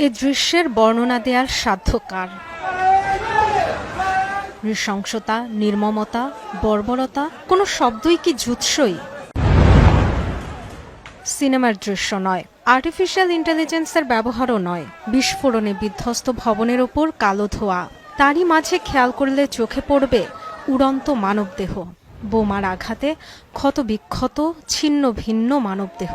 এ দৃশ্যের বর্ণনা দেওয়ার সাধ্য কার? নৃশংসতা, নির্মমতা, বর্বরতা, কোনো শব্দই কি জুৎসই? সিনেমার দৃশ্য নয়, আর্টিফিশিয়াল ইন্টেলিজেন্সের ব্যবহারও নয়, বিস্ফোরণে বিধ্বস্ত ভবনের ওপর কালো ধোঁয়া, তারই মাঝে খেয়াল করলে চোখে পড়বে উড়ন্ত মানবদেহ, বোমার আঘাতে ক্ষতবিক্ষত ছিন্ন ভিন্ন মানবদেহ।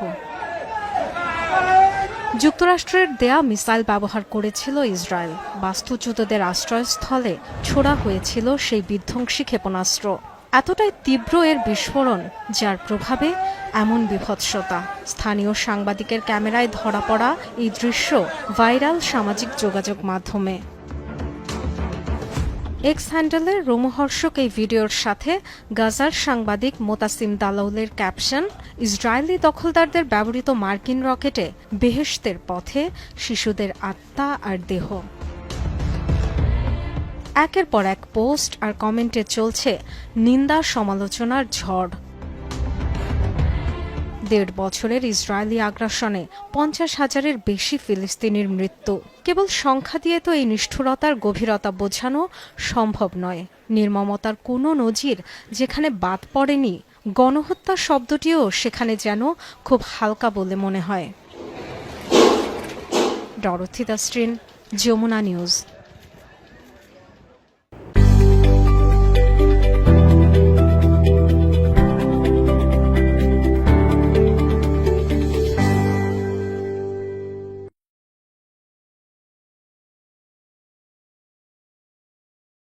যুক্তরাষ্ট্রের দেয়া মিসাইল ব্যবহার করেছিল ইসরায়েল। বাস্তুচ্যুতদের আশ্রয়স্থলে ছোড়া হয়েছিল সেই বিধ্বংসী ক্ষেপণাস্ত্র। এতটাই তীব্র এর বিস্ফোরণ, যার প্রভাবে এমন বিভৎসতা। স্থানীয় সাংবাদিকের ক্যামেরায় ধরা পড়া এই দৃশ্য ভাইরাল সামাজিক যোগাযোগ মাধ্যমে। এক্স হ্যান্ডেলের রোমহর্ষক এই ভিডিওর সাথে গাজার সাংবাদিক মোতাসিম দালাউলের ক্যাপশন, ইসরায়েলি দখলদারদের ব্যবহৃত মার্কিন রকেটে বেহেশতের পথে শিশুদের আত্মা আর দেহ। একের পর এক পোস্ট আর কমেন্টে চলছে নিন্দা সমালোচনার ঝড়। ১.৫ বছরের ইসরায়েলি আগ্রাসনে ৫০,০০০-এর বেশি ফিলিস্তিনির মৃত্যু। কেবল সংখ্যা দিয়ে তো এই নিষ্ঠুরতার গভীরতা বোঝানো সম্ভব নয়। নির্মমতার কোনো নজির যেখানে বাদ পড়েনি, গণহত্যা শব্দটিও সেখানে যেন খুব হালকা বলে মনে হয়। ডরথি দাস্ট্রিন, যমুনা নিউজ।